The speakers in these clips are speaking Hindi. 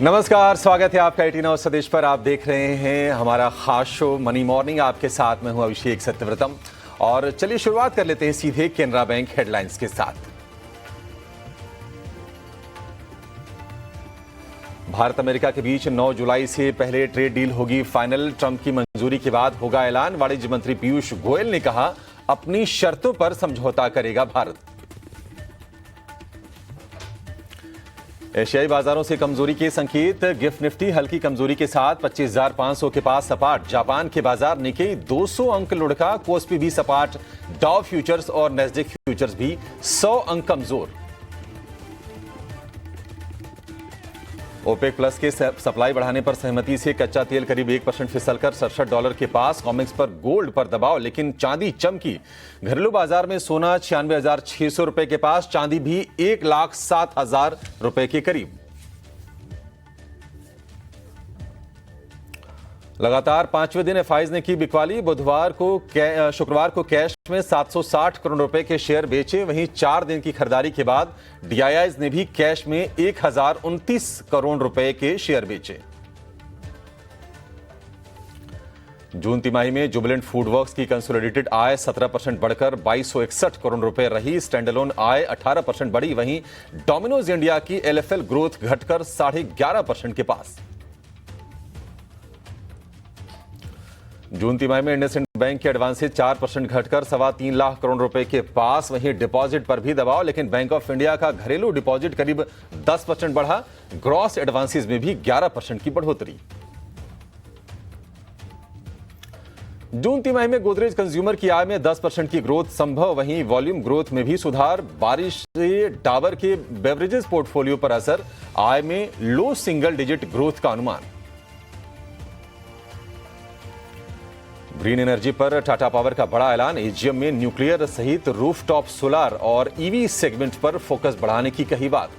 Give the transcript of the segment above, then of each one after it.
नमस्कार, स्वागत है आपका 18 आवर्स स्वदेश पर। आप देख रहे हैं हमारा खास शो मनी मॉर्निंग। आपके साथ मैं हूं अभिषेक सत्यव्रतम और चलिए शुरुआत कर लेते हैं सीधे केनरा बैंक हेडलाइंस के साथ। भारत अमेरिका के बीच 9 जुलाई से पहले ट्रेड डील होगी फाइनल। ट्रंप की मंजूरी के बाद होगा ऐलान। वाणिज्य मंत्री पीयूष गोयल ने कहा, अपनी शर्तों पर समझौता करेगा भारत। एशियाई बाजारों से कमजोरी के संकेत। गिफ्ट निफ्टी हल्की कमजोरी के साथ 25,500 के पास सपाट। जापान के बाजार निकेई 200 अंक लुढ़का। कोस्पी भी सपाट। डाउ फ्यूचर्स और नेस्डेक फ्यूचर्स भी 100 अंक कमजोर। ओपेक प्लस के सप्लाई बढ़ाने पर सहमति से कच्चा तेल करीब 1% फिसलकर $67 के पास। कॉमिक्स पर गोल्ड पर दबाव, लेकिन चांदी चमकी। घरेलू बाजार में सोना 96,600 रुपए के पास। चांदी भी 1,07,000 रुपए के करीब। लगातार 5वें दिन एफआईज ने की बिकवाली। शुक्रवार को कैश में 760 करोड़ रुपए के शेयर बेचे। वहीं 4 दिन की खरीदारी के बाद डीआईआईज ने भी कैश में 1,029 करोड़ रुपए के शेयर बेचे। जून तिमाही में जुबिलेंट फूडवर्क्स की कंसोलिडेटेड आय 17% बढ़कर 2,261 करोड़ रुपए रही। स्टैंडअलोन आय 18% बढ़ी। वहीं डोमिनोज इंडिया की एलएफएल ग्रोथ घटकर 11.5% के पास। जून तिमाही में इंडसइंड बैंक के एडवांसेज 4% घटकर 3.25 लाख करोड़ रुपए के पास। वहीं डिपॉजिट पर भी दबाव, लेकिन बैंक ऑफ इंडिया का घरेलू डिपॉजिट करीब 10% बढ़ा। ग्रॉस एडवांसेज में भी 11% की बढ़ोतरी। जून तिमाही में गोदरेज कंज्यूमर की आय में 10% की ग्रोथ संभव। वहीं वॉल्यूम ग्रोथ में भी सुधार। बारिश से डाबर के बेवरेजेस पोर्टफोलियो पर असर। आय में लो सिंगल डिजिट ग्रोथ का अनुमान। ग्रीन एनर्जी पर टाटा पावर का बड़ा ऐलान। एजीएम में न्यूक्लियर सहित रूफटॉप सोलर और ईवी सेगमेंट पर फोकस बढ़ाने की कही बात।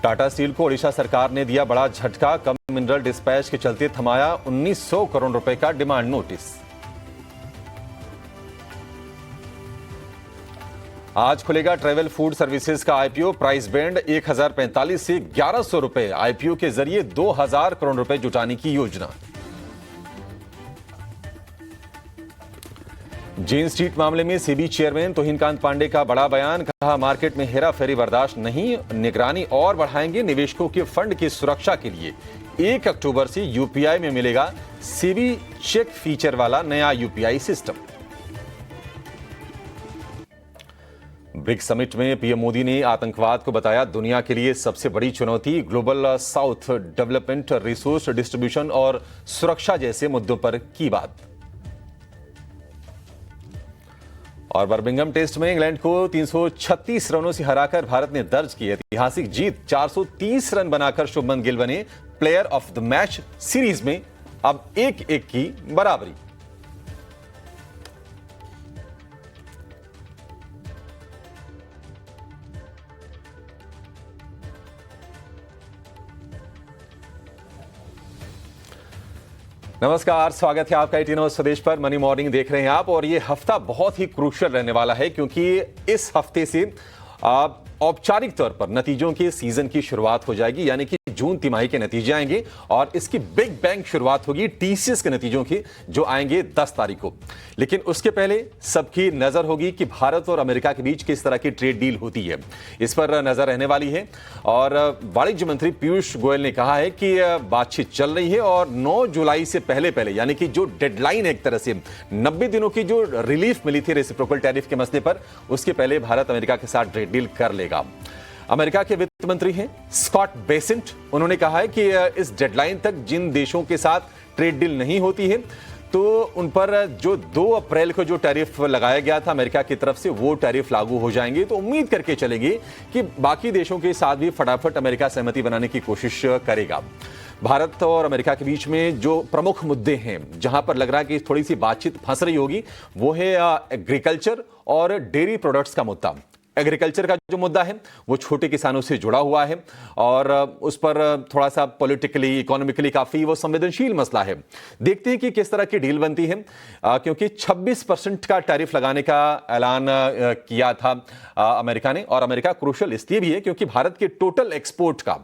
टाटा स्टील को ओडिशा सरकार ने दिया बड़ा झटका। कम मिनरल डिस्पैच के चलते थमाया 1,900 करोड़ रुपए का डिमांड नोटिस। आज खुलेगा ट्रेवल फूड सर्विसेज का आईपीओ। प्राइस बैंड 1,045 से 1,100 रुपए। आईपीओ के जरिए 2,000 करोड़ रुपए जुटाने की योजना। जेन स्ट्रीट मामले में सेबी चेयरमैन तुहिनकांत पांडे का बड़ा बयान। कहा, मार्केट में हेरा फेरी बर्दाश्त नहीं। निगरानी और बढ़ाएंगे। निवेशकों के फंड की सुरक्षा के लिए 1 अक्टूबर से यूपीआई में मिलेगा सेबी चेक फीचर वाला नया यूपीआई सिस्टम। ब्रिक्स समिट में पीएम मोदी ने आतंकवाद को बताया दुनिया के लिए सबसे बड़ी चुनौती। Global south, development, resource distribution और सुरक्षा जैसे मुद्दों पर की बात। और बर्मिंघम टेस्ट में इंग्लैंड को 336 रनों से हराकर भारत ने दर्ज की ऐतिहासिक जीत। 430 रन बनाकर शुभमन गिल बने player of the match. Series में अब 1-1 की बराबरी। नमस्कार, स्वागत है आपका 18 आवर्स स्वदेश पर। मनी मॉर्निंग देख रहे हैं आप और ये हफ्ता बहुत ही क्रूशियल रहने वाला है क्योंकि इस हफ्ते से औपचारिक तौर पर नतीजों के सीजन की शुरुआत हो जाएगी। यानी कि जून तिमाही के नतीजे आएंगे और इसकी बिग बैंग शुरुआत होगी टीसीएस के नतीजों की, जो आएंगे 10 तारीख को। लेकिन उसके पहले सबकी नजर होगी कि भारत और अमेरिका के बीच किस तरह की ट्रेड डील होती है, इस पर नजर रहने वाली है। और वाणिज्य मंत्री पीयूष गोयल ने कहा है कि बातचीत चल रही है और 9 जुलाई से पहले यानी कि जो डेडलाइन है, एक तरह से 90 दिनों की जो रिलीफ मिली थी रेसिप्रोकल टैरिफ के मसले पर, उसके पहले भारत अमेरिका के साथ ट्रेड डील कर लेगा। अमेरिका के वित्त मंत्री हैं स्कॉट बेसेंट। उन्होंने कहा है कि इस डेडलाइन तक जिन देशों के साथ ट्रेड डील नहीं होती है तो उन पर जो 2 अप्रैल को जो टैरिफ लगाया गया था अमेरिका की तरफ से, वो टैरिफ लागू हो जाएंगे। तो उम्मीद करके चलेंगे कि बाकी देशों के साथ भी फटाफट अमेरिका सहमति बनाने की कोशिश करेगा। भारत और अमेरिका के बीच में जो प्रमुख मुद्दे हैं, जहां पर लग रहा है कि थोड़ी सी बातचीत फंस रही होगी, वो है एग्रीकल्चर और डेयरी प्रोडक्ट्स का मुद्दा। एग्रीकल्चर का जो मुद्दा है वो छोटे किसानों से जुड़ा हुआ है और उस पर थोड़ा सा पॉलिटिकली इकोनॉमिकली काफी वो संवेदनशील मसला है। देखते हैं कि किस तरह की डील बनती है, क्योंकि 26% का टैरिफ लगाने का ऐलान किया था अमेरिका ने। और अमेरिका क्रूशल इसलिए भी है क्योंकि भारत के टोटल एक्सपोर्ट का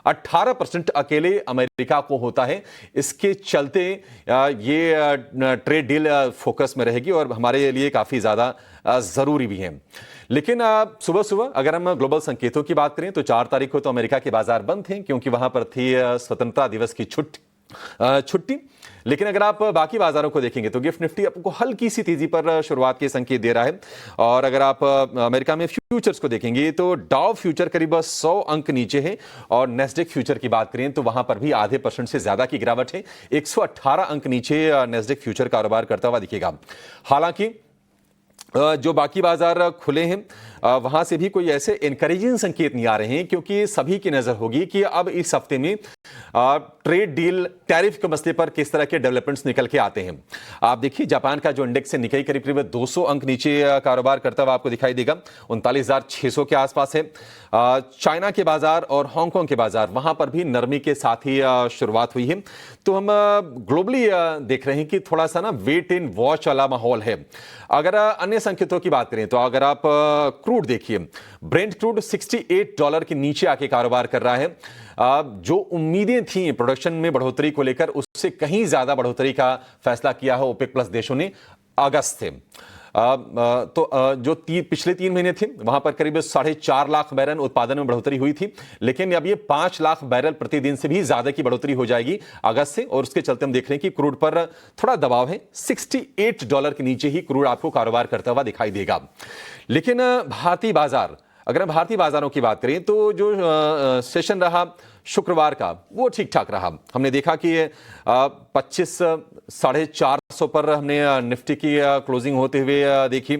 18% अकेले अमेरिका को होता है। इसके चलते ये ट्रेड डील फोकस में रहेगी और हमारे लिए काफी ज्यादा जरूरी भी है। लेकिन सुबह सुबह अगर हम ग्लोबल संकेतों की बात करें तो 4 तारीख को तो अमेरिका के बाजार बंद थे क्योंकि वहां पर थी स्वतंत्रता दिवस की छुट्टी। लेकिन अगर आप बाकी बाजारों को देखेंगे तो गिफ्ट निफ्टी आपको हल्की सी तेजी पर शुरुआत के संकेत दे रहा है। और अगर आप अमेरिका में फ्यूचर्स को देखेंगे तो डाउ फ्यूचर करीब 100 अंक नीचे है और नेस्डेक फ्यूचर की बात करें तो वहां पर भी आधे % से ज्यादा की गिरावट है। 118 अंक नीचे नेस्डेक फ्यूचर कारोबार करता हुआ दिखेगा। हालांकि जो बाकी बाजार खुले हैं वहां से भी कोई ऐसे एनकरेजिंग संकेत नहीं आ रहे हैं, क्योंकि सभी की नजर होगी कि अब इस हफ्ते में ट्रेड डील टैरिफ के मसले पर किस तरह के डेवलपमेंट्स निकल के आते हैं। आप देखिए जापान का जो इंडेक्स है निकाई करीब 200 अंक नीचे कारोबार करता हुआ आपको दिखाई देगा, 39,600 के आसपास है। चाइना के बाजार और हांगकांग के बाजार वहां पर भी नरमी के साथ ही शुरुआत हुई है। तो हम ग्लोबली देख रहे हैं कि थोड़ा सा ना वेट इन वॉच वाला माहौल है। अगर अन्य संकेतों की बात करें तो अगर आप क्रूड देखिए, ब्रेंट क्रूड $68 के नीचे आके कारोबार कर रहा है। जो उम्मीदें थी प्रोडक्शन में बढ़ोतरी को लेकर उससे कहीं ज्यादा बढ़ोतरी का फैसला किया है ओपेक प्लस देशों ने अगस्त से। तो जो पिछले 3 महीने थे वहां पर करीब 4.5 लाख बैरल उत्पादन में बढ़ोतरी हुई थी, लेकिन अब ये 5 लाख बैरल प्रतिदिन से भी ज्यादा की बढ़ोतरी हो जाएगी अगस्त से। और उसके चलते हम देख रहे हैं कि क्रूड पर थोड़ा दबाव है, $68 के नीचे ही क्रूड आपको कारोबार करता हुआ दिखाई देगा। लेकिन भारतीय बाजार, अगर हम भारतीय बाजारों की बात करें तो जो सेशन रहा शुक्रवार का वो ठीक ठाक रहा। हमने देखा कि 25,450 पर हमने निफ्टी की क्लोजिंग होते हुए देखी।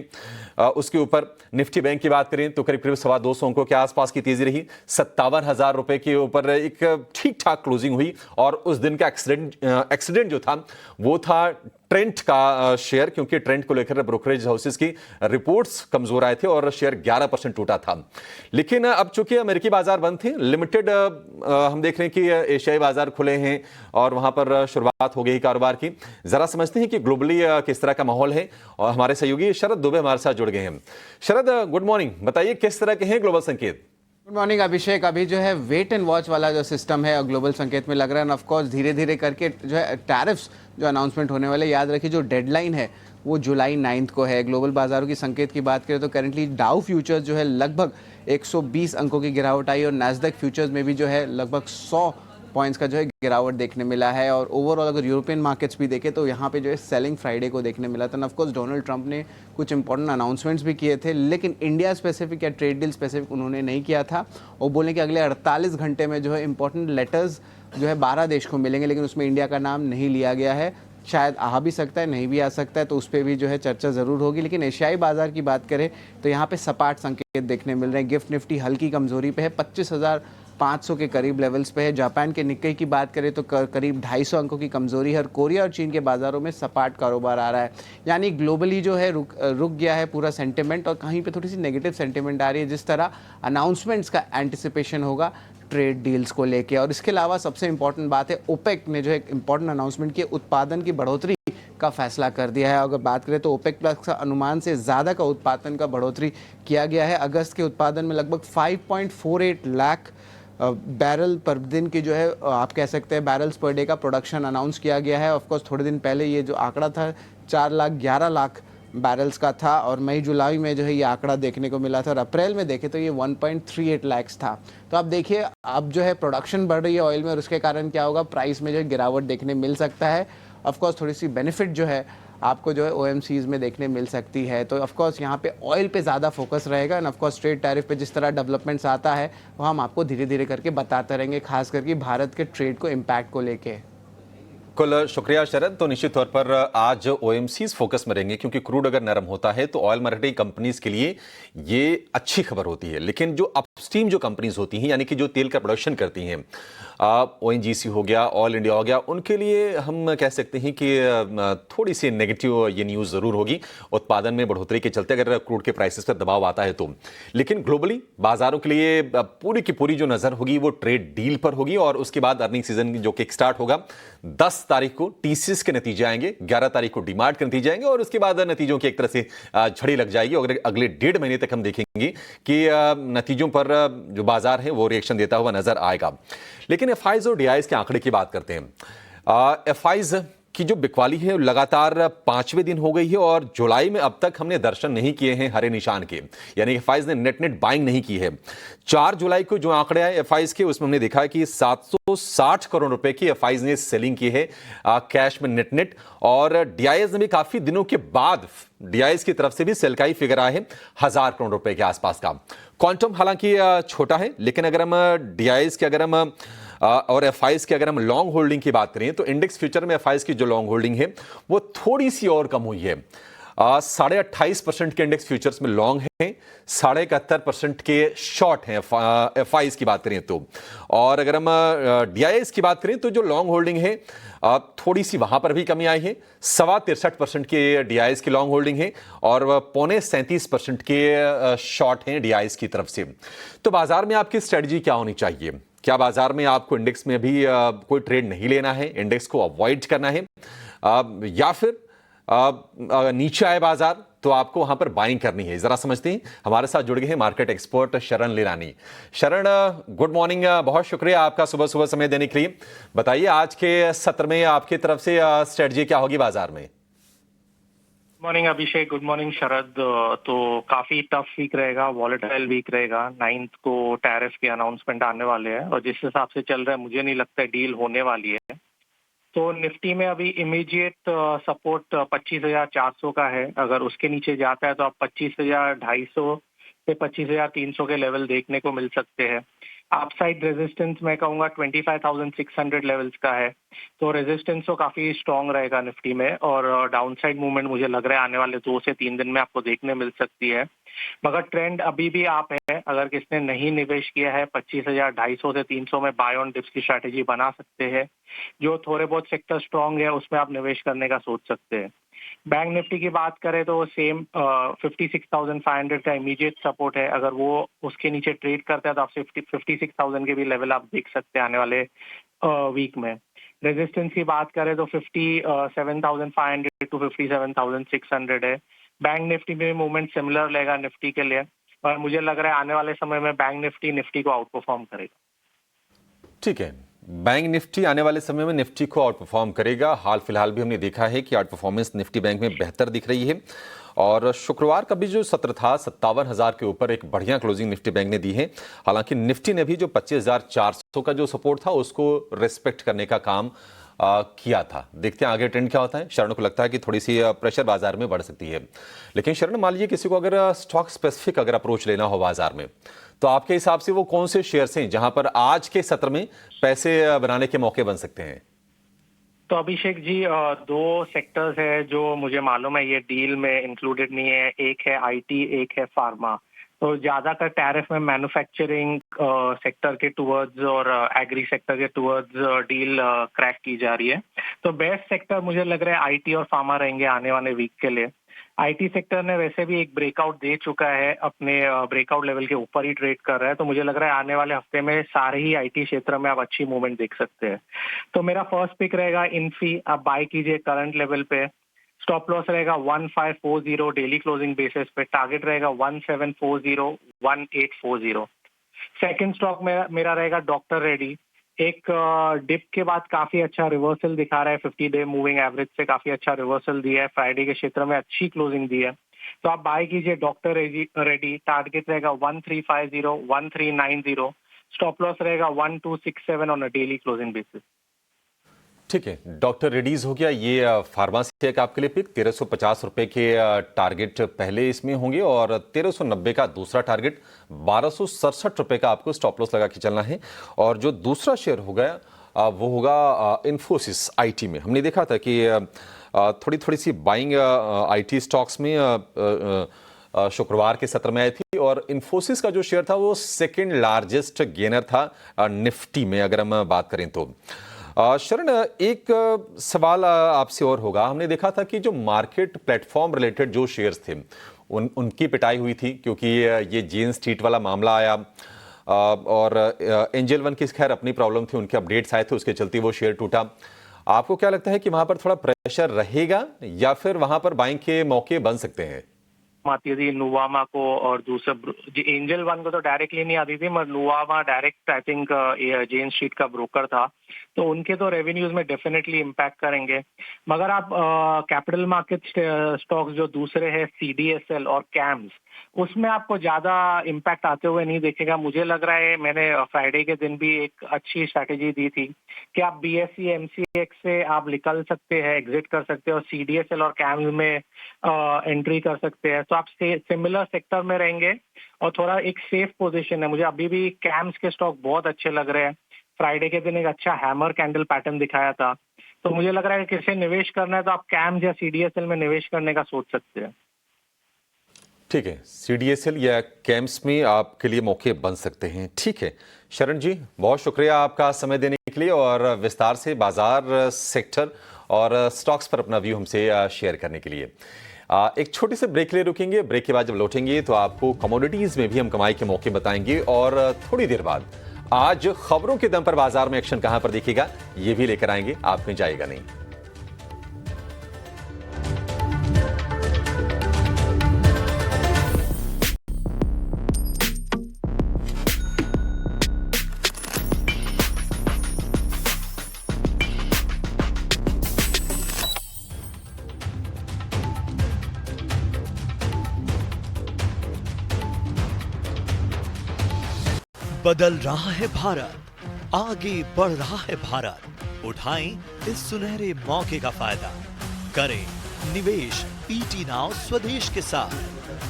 उसके ऊपर निफ्टी बैंक की बात करें तो करीब 225 अंकों के आसपास की तेजी रही। 57,000 रुपए के ऊपर एक ठीक ठाक क्लोजिंग हुई। और उस दिन का एक्सीडेंट जो था वो था ट्रेंट का शेयर, क्योंकि ट्रेंट को लेकर ब्रोकरेज हाउसेस की रिपोर्ट्स कमजोर आए थे और शेयर 11% टूटा था। लेकिन अब चूंकि अमेरिकी बाजार बंद थे, लिमिटेड हम देख रहे हैं कि एशियाई बाजार खुले हैं और वहां पर शुरुआत हो गई कारोबार की। जरा समझते हैं कि ग्लोबली किस तरह का माहौल है और हमारे सहयोगी शरद दुबे हमारे साथ जुड़ गए हैं। शरद, गुड मॉर्निंग, बताइए किस तरह के हैं ग्लोबल संकेत? गुड मॉर्निंग अभिषेक। अभी जो है वेट एंड वॉच वाला जो सिस्टम है ग्लोबल संकेत में लग रहा है। ऑफ कोर्स धीरे धीरे करके जो है टैरिफ्स जो अनाउंसमेंट होने वाले, याद रखिए जो डेडलाइन है वो जुलाई 9 को है। ग्लोबल बाजारों की संकेत की बात करें तो करेंटली डाउ फ्यूचर्स जो है लगभग 120 अंकों की गिरावट आई और नैस्डैक फ्यूचर्स में भी जो है लगभग 100 पॉइंट्स का जो है गिरावट देखने मिला है। और ओवरऑल अगर यूरोपियन मार्केट्स भी देखें तो यहाँ पे जो है सेलिंग फ्राइडे को देखने मिला था। ऑफ कोर्स डोनाल्ड ट्रंप ने कुछ इंपॉर्टेंट अनाउंसमेंट्स भी किए थे, लेकिन इंडिया स्पेसिफिक या ट्रेड डील स्पेसिफिक उन्होंने नहीं किया था। और बोले कि अगले 48 घंटे में जो है इंपॉर्टेंट लेटर्स जो है 12 देश को मिलेंगे, लेकिन उसमें इंडिया का नाम नहीं लिया गया है। शायद आ भी सकता है, नहीं भी आ सकता है, तो उस पर भी जो है चर्चा ज़रूर होगी। लेकिन एशियाई बाजार की बात करें तो यहाँ पे सपाट संकेत देखने मिल रहे हैं। गिफ्ट निफ्टी हल्की कमजोरी पे है, 25,500 के करीब लेवल्स पे है। जापान के निक्केई की बात करें तो करीब 250 अंकों की कमजोरी है और कोरिया और चीन के बाजारों में सपाट कारोबार आ रहा है। यानी ग्लोबली जो है रुक गया है पूरा सेंटिमेंट और कहीं पे थोड़ी सी नेगेटिव सेंटिमेंट आ रही है, जिस तरह अनाउंसमेंट्स का एंटिसिपेशन होगा ट्रेड डील्स को लेके। और इसके अलावा सबसे इंपॉर्टेंट बात है, ओपेक ने जो एक इंपॉर्टेंट अनाउंसमेंट की, उत्पादन की बढ़ोतरी का फैसला कर दिया है। अगर बात करें तो ओपेक प्लस का अनुमान से ज़्यादा का उत्पादन का बढ़ोतरी किया गया है। अगस्त के उत्पादन में लगभग 5.48 लाख बैरल पर दिन की जो है आप कह सकते हैं बैरल्स पर डे का प्रोडक्शन अनाउंस किया गया है। ऑफकोर्स थोड़े दिन पहले ये जो आंकड़ा था 4,11 लाख बैरल्स का था और मई जुलाई में जो है ये आंकड़ा देखने को मिला था और अप्रैल में देखें तो ये 1.38 लाख था। तो आप देखिए अब जो है प्रोडक्शन बढ़ रही है ऑयल में और उसके कारण क्या होगा, प्राइस में जो है गिरावट देखने मिल सकता है। ऑफकोर्स थोड़ी सी बेनिफिट जो है आपको जो है OMCs में देखने मिल सकती है। तो ऑफकोर्स यहाँ पे ऑयल पे ज़्यादा फोकस रहेगा एंड ऑफकोर्स ट्रेड टैरिफ पे जिस तरह डेवलपमेंट्स आता है वो हम आपको धीरे धीरे करके बताते रहेंगे, खास करके भारत के ट्रेड को इम्पैक्ट को लेके। बिल्कुल शुक्रिया शरद। तो निश्चित तौर पर आज ओएमसीज फोकस में रहेंगे क्योंकि क्रूड अगर नरम होता है तो ऑयल मार्केटिंग कंपनीज के लिए ये अच्छी खबर होती है, लेकिन जो अपस्ट्रीम जो कंपनीज होती हैं यानी कि जो तेल का प्रोडक्शन करती हैं, ओएनजीसी हो गया, ऑयल इंडिया हो गया, उनके लिए हम कह सकते हैं कि थोड़ी सी नेगेटिव ये न्यूज़ ज़रूर होगी उत्पादन में बढ़ोतरी के चलते अगर क्रूड के प्राइसेस पर दबाव आता है तो। लेकिन ग्लोबली बाजारों के लिए पूरी की पूरी जो नज़र होगी वो ट्रेड डील पर होगी और उसके बाद अर्निंग सीजन जो किक स्टार्ट होगा 10 तारीख को टीसीएस के नतीजे आएंगे, 11 तारीख को डीमार्ट के नतीजे आएंगे और उसके बाद नतीजों की एक तरह से झड़ी लग जाएगी और अगले 1.5 महीने तक हम देखेंगे कि नतीजों पर जो बाजार है वो रिएक्शन देता हुआ नजर आएगा। लेकिन एफआईज और डीआईज के आंकड़े की बात करते हैं। एफआईज की जो बिकवाली है लगातार 5वें दिन हो गई है और जुलाई में अब तक हमने दर्शन नहीं किए हैं हरे निशान के, यानी एफआईज ने नेट बाइंग नहीं की है। 4 जुलाई को जो आंकड़े आए एफआईज के उसमें हमने देखा कि 760 करोड़ रुपए की एफआईज ने सेलिंग की है कैश में नेट और डीआईएस ने भी काफी दिनों के बाद डीआईएस की तरफ से भी सेल का ही फिगर आया है 1000 करोड़ रुपए के आसपास का। क्वांटम हालांकि छोटा है, लेकिन अगर हम डीआईएस के अगर हम और एफआईज की अगर हम लॉन्ग होल्डिंग की बात करें तो इंडेक्स फ्यूचर में एफआईज की जो लॉन्ग होल्डिंग है वो थोड़ी सी और कम हुई है। 28.5% के इंडेक्स फ्यूचर्स में लॉन्ग है, 71% के शॉर्ट हैं एफआईज की बात करें तो। और अगर हम डीआईएस की बात करें तो जो लॉन्ग होल्डिंग है थोड़ी सी वहां पर भी कमी आई है, 63% के डीआईएस की लॉन्ग होल्डिंग है और 37.5% के शॉर्ट हैं डीआईएस की तरफ से। तो बाजार में आपकी स्ट्रेटजी क्या होनी चाहिए? क्या बाजार में आपको इंडेक्स में भी कोई ट्रेड नहीं लेना है, इंडेक्स को अवॉइड करना है, या फिर नीचे आए बाजार तो आपको वहां पर बाइंग करनी है? जरा समझते हैं। हमारे साथ जुड़ गए हैं मार्केट एक्सपर्ट शरण लीलानी। शरण, गुड मॉर्निंग, बहुत शुक्रिया आपका सुबह सुबह समय देने के लिए। बताइए आज के सत्र में आपकी तरफ से स्ट्रेटजी क्या होगी बाजार में? मॉर्निंग अभिषेक, गुड मॉर्निंग शरद। तो काफी टफ वीक रहेगा, वॉलेटाइल वीक रहेगा। 9 को टैरिफ के अनाउंसमेंट आने वाले हैं और जिस हिसाब से चल रहा है मुझे नहीं लगता है डील होने वाली है। तो निफ्टी में अभी इमीडिएट सपोर्ट 25,400 का है। अगर उसके नीचे जाता है तो आप 25,250 से 25,300 के लेवल देखने को मिल सकते हैं। अपसाइड रेजिस्टेंस मैं कहूँगा 25,600 लेवल्स का है, तो रेजिस्टेंस तो काफ़ी स्ट्रॉन्ग रहेगा निफ्टी में और डाउनसाइड मूवमेंट मुझे लग रहा है आने वाले 2 से 3 दिन में आपको देखने मिल सकती है। मगर ट्रेंड अभी भी आप है, अगर किसने नहीं निवेश किया है 25,250 से 300 में बाय ऑन डिप्स की स्ट्रैटेजी बना सकते हैं। जो थोड़े बहुत सेक्टर स्ट्रॉन्ग है उसमें आप निवेश करने का सोच सकते हैं। बैंक निफ्टी की बात करें तो सेम 56,500 का इमीडिएट सपोर्ट है। अगर वो उसके नीचे ट्रेड करता है तो आप 56,000 के भी लेवल आप देख सकते हैं आने वाले वीक में। रेजिस्टेंस की बात करें तो 57,500 टू 57,600 है। बैंक निफ्टी में मूवमेंट सिमिलर रहेगा निफ्टी के लिए और मुझे लग रहा है आने वाले समय में बैंक निफ्टी को आउट परफॉर्म करेगा। ठीक है, बैंक निफ्टी आने वाले समय में निफ्टी को आउट परफॉर्म करेगा। हाल फिलहाल भी हमने देखा है कि आउट परफॉर्मेंस निफ्टी बैंक में बेहतर दिख रही है और शुक्रवार का भी जो सत्र था 57,000 के ऊपर एक बढ़िया क्लोजिंग निफ्टी बैंक ने दी है। हालांकि निफ्टी ने भी जो 25,400 का जो सपोर्ट था उसको रिस्पेक्ट करने का काम किया था। देखते हैं आगे ट्रेंड क्या होता है। शरण को लगता है कि थोड़ी सी प्रेशर बाजार में बढ़ सकती है, लेकिन शरण मान लीजिए किसी को अगर स्टॉक स्पेसिफिक अगर अप्रोच लेना हो बाजार में तो आपके हिसाब से वो कौन से शेयर्स हैं जहां पर आज के सत्र में पैसे बनाने के मौके बन सकते हैं? तो अभिषेक जी, 2 सेक्टर्स है जो मुझे मालूम है ये डील में इंक्लूडेड नहीं है। एक है आईटी, एक है फार्मा। तो ज्यादातर टैरिफ में मैन्युफैक्चरिंग सेक्टर के टुवर्ड्स और एग्री सेक्टर के टुवर्ड्स डील क्रैक की जा रही है। तो बेस्ट सेक्टर मुझे लग रहा है आईटी और फार्मा रहेंगे आने वाले वीक के लिए। आईटी सेक्टर ने वैसे भी एक ब्रेकआउट दे चुका है, अपने ब्रेकआउट लेवल के ऊपर ही ट्रेड कर रहा है। तो मुझे लग रहा है आने वाले हफ्ते में सारे ही आईटी क्षेत्र में आप अच्छी मूवमेंट देख सकते हैं। तो मेरा फर्स्ट पिक रहेगा इन्फी, आप बाय कीजिए करंट लेवल पे। स्टॉप लॉस रहेगा 1540 डेली क्लोजिंग बेसिस पे, टारगेट रहेगा 1740 1840। सेकंड स्टॉक मेरा रहेगा डॉक्टर रेड्डी। एक डिप के बाद काफी अच्छा रिवर्सल दिखा रहा है, 50 डे मूविंग एवरेज से काफी अच्छा रिवर्सल दिया है, फ्राइडे के क्षेत्र में अच्छी क्लोजिंग दी है। तो आप बाय कीजिए डॉक्टर रेड्डी, टारगेट रहेगा 1350 1390, स्टॉप लॉस रहेगा 1267 on a daily closing basis. ठीक है, डॉक्टर रेड्डीज हो गया। ये फार्मासी का आपके लिए पिक 1350 रुपए के टारगेट पहले इसमें होंगे और 1390 का दूसरा टारगेट, 1267 रुपए का आपको स्टॉप लॉस लगा के चलना है। और जो दूसरा शेयर हो गया वो होगा इन्फोसिस आईटी में। हमने देखा था कि थोड़ी थोड़ी सी बाइंग आईटी स्टॉक्स में शुक्रवार के सत्र में आई थी और इन्फोसिस का जो शेयर था वो सेकंड लार्जेस्ट गेनर था निफ्टी में, अगर हम बात करें तो। शरण, एक सवाल आपसे और होगा। हमने देखा था कि जो मार्केट प्लेटफॉर्म रिलेटेड जो शेयर्स थे उनकी पिटाई हुई थी क्योंकि ये जेन स्ट्रीट वाला मामला आया और एंजल वन की खैर अपनी प्रॉब्लम थी, उनके अपडेट्स आए थे, उसके चलते वो शेयर टूटा। आपको क्या लगता है कि वहां पर थोड़ा प्रेशर रहेगा या फिर वहां पर बाइंग के मौके बन सकते हैं? आती थी नुवामा को और दूसरे एंजल वन को तो डायरेक्टली नहीं आती थी, मगर Nuvama direct I think Jane Street का ब्रोकर था, तो उनके तो रेवेन्यूज में डेफिनेटली इम्पैक्ट करेंगे। मगर आप कैपिटल मार्केट स्टॉक्स जो दूसरे हैं सीडीएसएल और कैम्स, उसमें आपको ज्यादा इम्पैक्ट आते हुए नहीं देखेगा। मुझे लग रहा है, मैंने फ्राइडे के दिन भी एक अच्छी स्ट्रैटेजी दी थी कि आप बीएसई एमसीएक्स से आप निकल सकते हैं, एग्जिट कर सकते हैं और सीडीएसएल और कैम्स में एंट्री कर सकते हैं। तो आप सिमिलर सेक्टर में रहेंगे और थोड़ा एक सेफ पोजीशन है। मुझे अभी भी कैम्स के स्टॉक बहुत अच्छे लग रहे हैं। फ्राइडे के दिन एक अच्छा हैमर कैंडल पैटर्न दिखाया था, तो मुझे लग रहा है कि किसी निवेश करना है तो आप कैम्स या सीडीएसएल में निवेश करने का सोच सकते हैं। ठीक है, सीडीएसएल या कैम्स में आपके लिए मौके बन सकते हैं। ठीक है शरण जी, बहुत शुक्रिया आपका समय देने के लिए और विस्तार से बाजार सेक्टर और स्टॉक्स पर अपना व्यू हमसे शेयर करने के लिए। एक छोटे से ब्रेक ले रुकेंगे। ब्रेक के बाद जब लौटेंगे तो आपको कमोडिटीज में भी हम कमाई के मौके बताएंगे और थोड़ी देर बाद आज खबरों के दम पर बाजार में एक्शन कहां पर दिखेगा ये भी लेकर आएंगे, आप में जाएगा नहीं। बदल रहा है भारत, आगे बढ़ रहा है भारत। उठाएं इस सुनहरे मौके का फायदा, करें निवेश पीटी नाउ स्वदेश के साथ,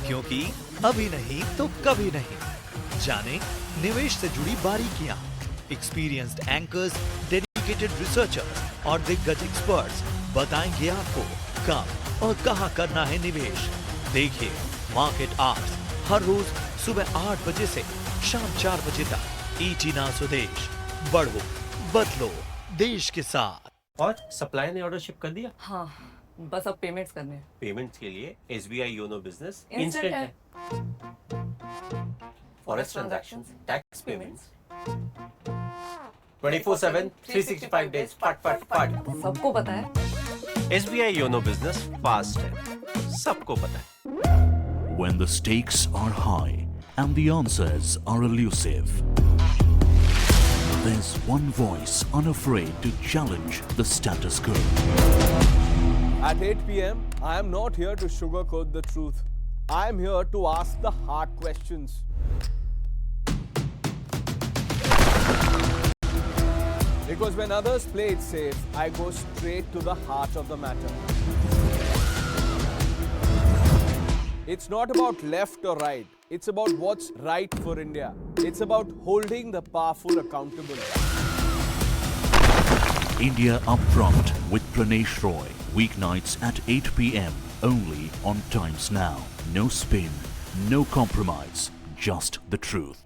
क्योंकि अभी नहीं तो कभी नहीं। जानें निवेश से जुड़ी बारीकियां, एक्सपीरियंस्ड एंकर्स, डेडिकेटेड रिसर्चर्स और दिग्गज एक्सपर्ट्स बताएंगे आपको कब और कहां करना है निवेश। देखिए मार्केट आवर्स हर रोज सुबह 8 बजे से शाम 4 बजे तक। ईटी नाउ स्वदेश, बढ़ो बदलो देश के साथ। और सप्लाई ने ऑर्डर शिप कर दिया? हाँ, बस अब पेमेंट्स करने हैं। पेमेंट्स के लिए SBI YONO business Instant instant है। है। Forex transactions, tax payments 24/7 365 days फट फट फट। सबको पता है। SBI योनो बिजनेस फास्ट है, सबको पता है। When the stakes are high and the answers are elusive, there's one voice unafraid to challenge the status quo. At 8 p.m., I am not here to sugarcoat the truth. I am here to ask the hard questions. Because when others play it safe, I go straight to the heart of the matter. It's not about left or right. It's about what's right for India. It's about holding the powerful accountable. India Upfront with Pranesh Roy. Weeknights at 8 p.m. only on Times Now. No spin, no compromise, just the truth.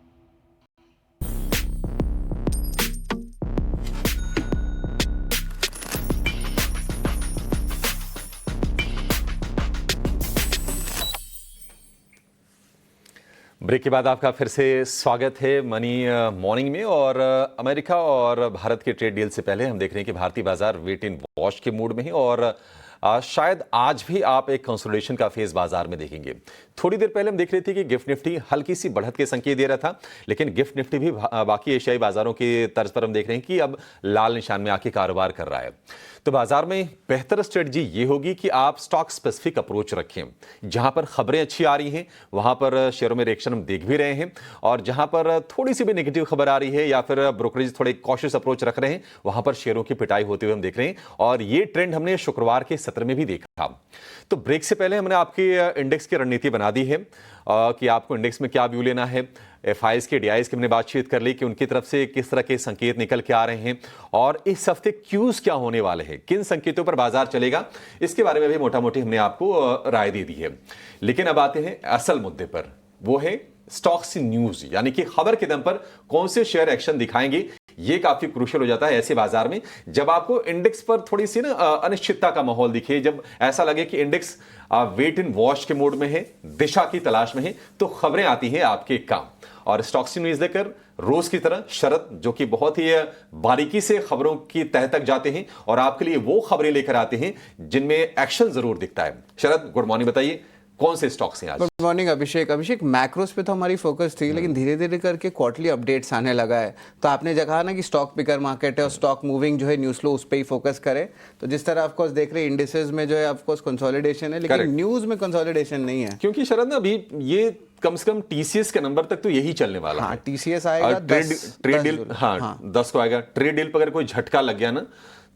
Break के बाद आपका फिर से स्वागत है मनी मॉर्निंग में। और अमेरिका और भारत के ट्रेड डील से पहले हम देख रहे हैं कि भारतीय बाजार वेट इन वॉच के मूड में है और शायद आज भी आप एक कंसोलिडेशन का फेज बाजार में देखेंगे। थोड़ी देर पहले हम देख रहे थे कि गिफ्ट निफ्टी हल्की सी बढ़त के संकेत दे रहा था, लेकिन गिफ्ट निफ्टी भी बाकी एशियाई बाजारों की तर्ज पर हम देख रहे हैं कि अब लाल निशान में आके कारोबार कर रहा है। तो बाजार में बेहतर स्ट्रेटजी ये होगी कि आप स्टॉक स्पेसिफिक अप्रोच रखें। जहां पर खबरें अच्छी आ रही हैं वहां पर शेयरों में रिएक्शन हम देख भी रहे हैं, और जहां पर थोड़ी सी भी नेगेटिव खबर आ रही है या फिर ब्रोकरेज थोड़े कॉशियस अप्रोच रख रहे हैं वहां पर शेयरों की पिटाई होते हुए हम देख रहे हैं। और ये ट्रेंड हमने शुक्रवार के सत्र में भी देखा। तो ब्रेक से पहले हमने आपकी इंडेक्स की रणनीति बना दी है कि आपको इंडेक्स में क्या व्यू लेना है। एफआईएस के डीआईएस की हमने बातचीत कर ली कि उनकी तरफ से किस तरह के संकेत निकल के आ रहे हैं और इस हफ्ते क्यूज क्या होने वाले हैं, किन संकेतों पर बाजार चलेगा, इसके बारे में भी मोटा मोटी हमने आपको राय दे दी है। लेकिन अब आते हैं असल मुद्दे पर, वो है स्टॉक्स न्यूज, यानी कि खबर के दम पर कौन से शेयर एक्शन दिखाएंगे। ये काफी क्रूशियल हो जाता है ऐसे बाजार में जब आपको इंडेक्स पर थोड़ी सी ना अनिश्चितता का माहौल दिखे, जब ऐसा लगे कि इंडेक्स वेट एंड वॉच के मोड में है, दिशा की तलाश में है, तो खबरें आती हैं आपके काम। और स्टॉक्स न्यूज देकर रोज की तरह शरद, जो कि बहुत ही बारीकी से खबरों की तह तक जाते हैं और आपके लिए वो खबरें लेकर आते हैं जिनमें एक्शन जरूर दिखता है। शरद, गुड मॉर्निंग, बताइए कौन से स्टॉक्स हैं आज? गुड मॉर्निंग अभिषेक। मैक्रोस पे तो हमारी फोकस थी, लेकिन धीरे धीरे करके क्वार्टरली अपडेट्स आने लगा है। तो आपने जो कहा ना कि स्टॉक पिकर मार्केट है और स्टॉक मूविंग जो है न्यूज फ्लो उस पर ही फोकस करे, तो जिस तरह ऑफकोर्स देख रहे हैं इंडिसेस में जो है ऑफकोर्स कंसोलिडेशन है, लेकिन Correct. न्यूज में कंसोलिडेशन नहीं है। क्योंकि शरद ना अभी ये कम से कम टीसीएस के नंबर तक तो यही चलने वाला हाँ, है। टीसीएस आएगा, ट्रेड डील, हाँ 10 को आएगा। ट्रेड डील पर अगर कोई झटका लग गया ना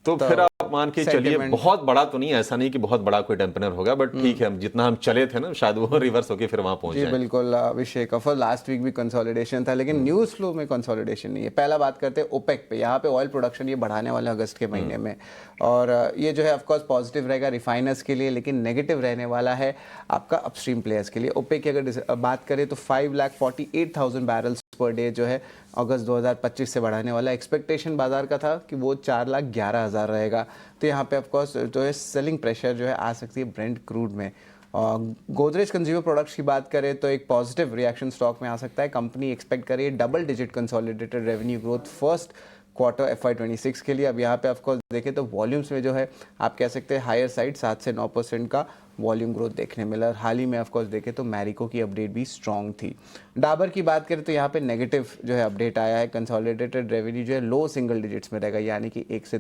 तो फिर आप मान के चलिए बहुत बड़ा तो नहीं, ऐसा नहीं कि बहुत बड़ा कोई डैम्पनर होगा, बट ठीक है, हम जितना हम चले थे ना शायद वो रिवर्स होके फिर वहां पहुंच जी जाए। बिल्कुल अभिषेक, फॉर लास्ट वीक भी कंसोलिडेशन था, लेकिन न्यूज फ्लो में कंसोलिडेशन नहीं है। पहला बात करते हैं ओपेक पे। यहाँ पे ऑयल प्रोडक्शन ये बढ़ाने वाला है अगस्त के महीने में, और ये जो है ऑफकोर्स पॉजिटिव रहेगा रिफाइनर्स के लिए, लेकिन नेगेटिव रहने वाला है आपका अपस्ट्रीम प्लेयर्स के लिए। ओपेक की अगर बात करें तो 5,48,000 बैरल्स पर डे जो है अगस्त 2025 से बढ़ाने वाला। एक्सपेक्टेशन बाजार का था कि वो 4,11,000 रहेगा। तो यहाँ पे ऑफकोर्स जो है सेलिंग प्रेशर जो है आ सकती है ब्रेंट क्रूड में। गोदरेज कंज्यूमर प्रोडक्ट्स की बात करें तो एक पॉजिटिव रिएक्शन स्टॉक में आ सकता है। कंपनी एक्सपेक्ट करिए double digit consolidated revenue growth first quarter FY26 के लिए। अब यहाँ पे ऑफकोर्स देखें तो वॉल्यूम्स में जो है आप कह सकते हैं हायर साइड 7 से 9% का वॉल्यूम ग्रोथ देखने मिला। हाल ही में ऑफकोर्स देखें तो मैरिको की अपडेट भी स्ट्रॉन्ग थी। डाबर की बात करें तो यहाँ पे नेगेटिव जो है अपडेट आया है। कंसोलिडेटेड रेवेन्यू जो है लो सिंगल डिजिट्स में रहेगा, यानी कि 1 से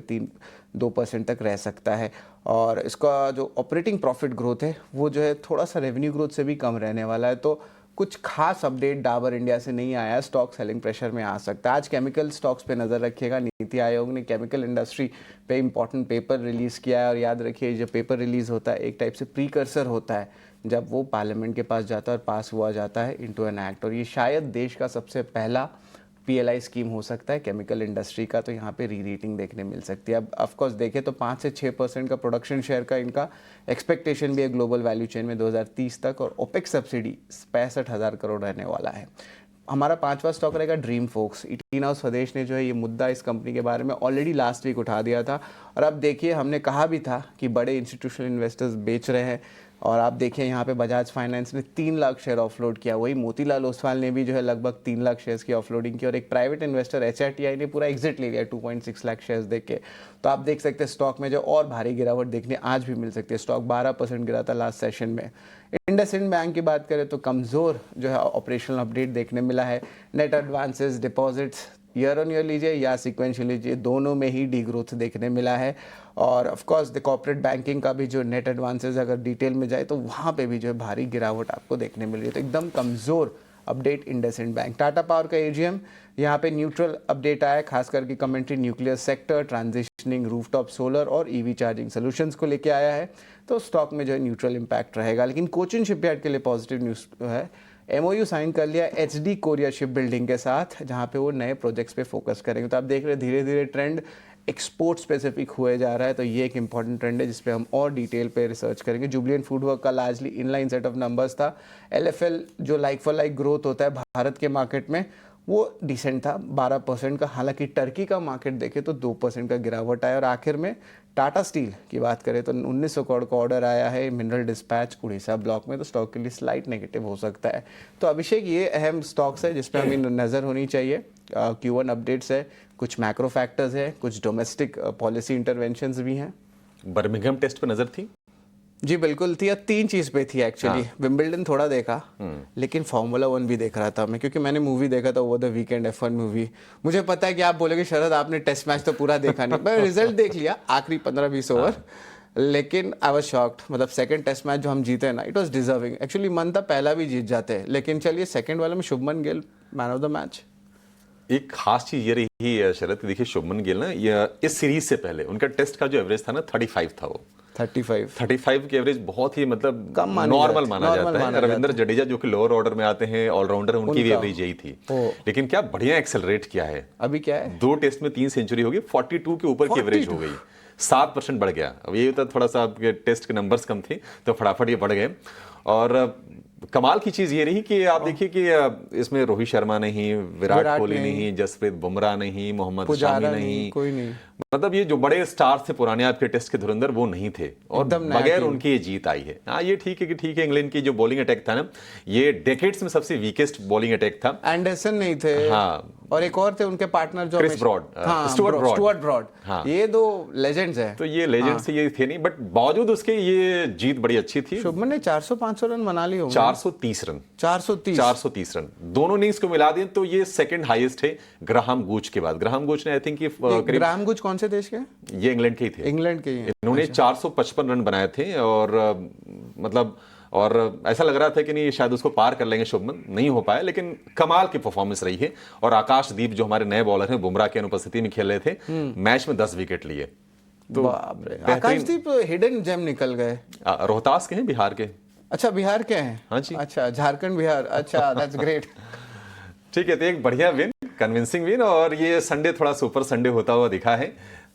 2% तक रह सकता है। और इसका जो ऑपरेटिंग प्रॉफिट ग्रोथ है वो जो है थोड़ा सा रेवेन्यू ग्रोथ से भी कम रहने वाला है। तो कुछ खास अपडेट डाबर इंडिया से नहीं आया, स्टॉक सेलिंग प्रेशर में आ सकता है। आज केमिकल स्टॉक्स पे नज़र रखिएगा। नीति आयोग ने केमिकल इंडस्ट्री पे इंपॉर्टेंट पेपर रिलीज़ किया है, और याद रखिए जब पेपर रिलीज़ होता है एक टाइप से प्रीकर्सर होता है जब वो पार्लियामेंट के पास जाता है और पास हुआ जाता है इनटू एन एक्ट। और ये शायद देश का सबसे पहला PLI स्कीम हो सकता है केमिकल इंडस्ट्री का, तो यहाँ पे री रेटिंग देखने मिल सकती है। अब ऑफकोर्स देखें तो 5 से 6% का प्रोडक्शन शेयर का इनका एक्सपेक्टेशन भी है ग्लोबल वैल्यू चेन में 2030 तक, और ओपेक सब्सिडी 65,000 करोड़ रहने वाला है। हमारा 5वां स्टॉक रहेगा ड्रीम फोक्स। इटीना स्वदेश ने जो है ये मुद्दा इस कंपनी के बारे में ऑलरेडी लास्ट वीक उठा दिया था, और अब देखिए हमने कहा भी था कि बड़े इंस्टीट्यूशनल इन्वेस्टर्स बेच रहे हैं, और आप देखिए यहाँ पे बजाज फाइनेंस ने 3 लाख शेयर ऑफलोड किया। वही मोतीलाल ओसवाल ने भी जो है लगभग 3 लाख शेयर्स की ऑफलोडिंग की, और एक प्राइवेट इन्वेस्टर HRTI ने पूरा एग्जिट ले लिया 2.6 लाख शेयर्स देख के। तो आप देख सकते हैं स्टॉक में जो और भारी गिरावट देखने आज भी मिल सकती है। स्टॉक 12% गिरा था लास्ट सेशन में। इंडसइंड बैंक की बात करें तो कमज़ोर जो है ऑपरेशनल अपडेट देखने मिला है। Net advances deposits year on year लीजिए या सिक्वेंशियल लीजिए, दोनों में ही डी ग्रोथ देखने मिला है। और of course the corporate banking का भी जो नेट एडवांसेस अगर डिटेल में जाए तो वहाँ पे भी जो है भारी गिरावट आपको देखने मिल रही है। तो एकदम कमज़ोर update IndusInd bank. Tata power का AGM यहाँ पे न्यूट्रल अपडेट आया, खास करके commentary nuclear sector, transitioning rooftop solar और EV चार्जिंग सोल्यूशंस को लेके आया है। तो स्टॉक में जो है न्यूट्रल इम्पैक्ट रहेगा। लेकिन कोचिन शिपयार्ड के लिए पॉजिटिव न्यूज़ है, MOU साइन कर लिया HD कोरिया शिप बिल्डिंग के साथ, जहाँ पे वो नए प्रोजेक्ट्स पे फोकस करेंगे। तो आप देख रहे हैं धीरे धीरे ट्रेंड एक्सपोर्ट स्पेसिफिक हुए जा रहा है। तो ये एक इंपॉर्टेंट ट्रेंड है जिस पे हम और डिटेल पे रिसर्च करेंगे। जुबिलिएंट फूडवर्क का largely inline set of numbers था। LFL जो लाइक फॉर लाइक ग्रोथ होता है भारत के मार्केट में वो डिसेंट था 12% का। हालांकि टर्की का मार्केट देखे तो 2% का गिरावट आया। और आखिर में टाटा स्टील की बात करें तो 1900 करोड़ का ऑर्डर आया है मिनरल डिस्पैच उड़ीसा ब्लॉक में, तो स्टॉक के लिए स्लाइट नेगेटिव हो सकता है। तो अभिषेक ये अहम स्टॉक्स है जिस पर हमें नज़र होनी चाहिए। Q1 अपडेट्स है, कुछ मैक्रो फैक्टर्स है, कुछ डोमेस्टिक पॉलिसी इंटरवेंशंस भी हैं। बर्मिंघम टेस्ट पर नजर थी जी बिल्कुल थी, या 3 चीज़ पे थी एक्चुअली। विंबलडन थोड़ा देखा, लेकिन फार्मूला 1 भी देख रहा था मैं, क्योंकि मैंने मूवी देखा था वो द वीकेंड F1 मूवी। मुझे पता है कि आप बोलोगे शरद आपने टेस्ट मैच तो पूरा देखा नहीं। मैं रिजल्ट देख लिया आखिरी 15-20 ओवर, लेकिन आई वाज शॉक्ड। मतलब सेकंड टेस्ट मैच जो हम जीते ना, इट वाज डिजर्विंग। एक्चुअली मन था पहला भी जीत जाते, लेकिन चलिए सेकंड वाले में Shubman Gill man of the match. एक खास चीज ये रही शरद, देखिए शुभमन गिल ना इस सीरीज से पहले उनका टेस्ट का जो एवरेज था ना 35 था वो, 35 की एवरेज बहुत ही मतलब कम मानी नॉर्मल जाती, माना normal जाता है। माना रविंद्र जाता है। जडेजा जो कि लोअर ऑर्डर में आते हैं, ऑलराउंडर, उनकी भी उनका। एवरेज यही थी। ओ। लेकिन क्या बढ़िया एक्सेलरेट किया है। अभी क्या है? 2 टेस्ट में 3 सेंचुरी हो गई, 42 के ऊपर की एवरेज हो गई, 7% बढ़ गया। अब ये तो थोड़ा सा आपके टेस्ट के नंबर्स कम थे तो फटाफट ये बढ़ गए। और कमाल की चीज ये रही कि आप देखिए कि इसमें रोहित शर्मा नहीं, विराट कोहली नहीं, जसप्रीत बुमराह नहीं, मोहम्मद पुजारा शमी नहीं, कोई नहीं। मतलब ये जो बड़े स्टार्स थे पुराने आपके टेस्ट के धुरंधर, वो नहीं थे और एकदम नया बगैर टीम। उनके ये जीत आई है। हाँ ये ठीक है कि ठीक है, इंग्लैंड की जो बॉलिंग अटैक था ना, ये डेकेड्स में सबसे वीकेस्ट बॉलिंग अटैक था। एंडरसन नहीं थे। हाँ। और एक और थे उनके पार्टनर जो क्रिस ब्रॉड, हाँ, स्टुअर्ट ब्रॉड। हाँ। ये 2 लेजेंड्स हैं। तो ये लेजेंड्स ये थे नहीं, बट बावजूद उसके ये जीत बड़ी अच्छी थी। शुभमन ने 400-500 रन बना लिए होंगे। 430 रन, 430 रन, दोनों इनिंग्स को मिला दें तो ये सेकंड हाईएस्ट है ग्राहम गूच के बाद। ग्राहम गूच ने आई थिंक ग्राहम गुच कौन से देश के? ये इंग्लैंड के ही थे। इंग्लैंड के ही हैं। इन्होंने 455 रन बनाए थे और मतलब और ऐसा लग रहा था कि नहीं शायद उसको पार कर लेंगे शुभमन, नहीं हो पाया, लेकिन कमाल की परफॉर्मेंस रही है। और आकाशदीप जो हमारे नए बॉलर हैं, बुमराह की अनुपस्थिति में खेल रहे थे, मैच में 10 विकेट लिए। तो बाप रे, आकाशदीप हिडन जेम निकल गए। रोहतास के हैं, बिहार के। अच्छा, बिहार के हैं? हाँ जी। अच्छा, झारखंड बिहार, अच्छा, दैट्स ग्रेट। ठीक है, तो एक बढ़िया विन, कन्विंसिंग विन, और ये संडे थोड़ा सुपर संडे होता हुआ दिखा है।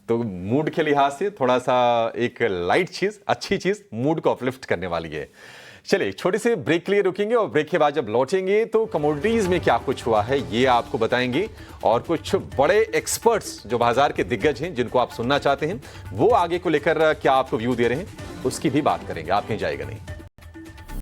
तो मूड के लिहाज से थोड़ा सा एक लाइट चीज, अच्छी चीज, मूड को अपलिफ्ट करने वाली है। चलिए एक छोटे से ब्रेक के लिए रुकेंगे और ब्रेक के बाद जब लौटेंगे तो कमोडिटीज में क्या कुछ हुआ है ये आपको बताएंगे, और कुछ बड़े एक्सपर्ट्स जो बाजार के दिग्गज हैं जिनको आप सुनना चाहते हैं, वो आगे को लेकर क्या आपको व्यू दे रहे हैं उसकी भी बात करेंगे। आप कहीं जाएगा नहीं।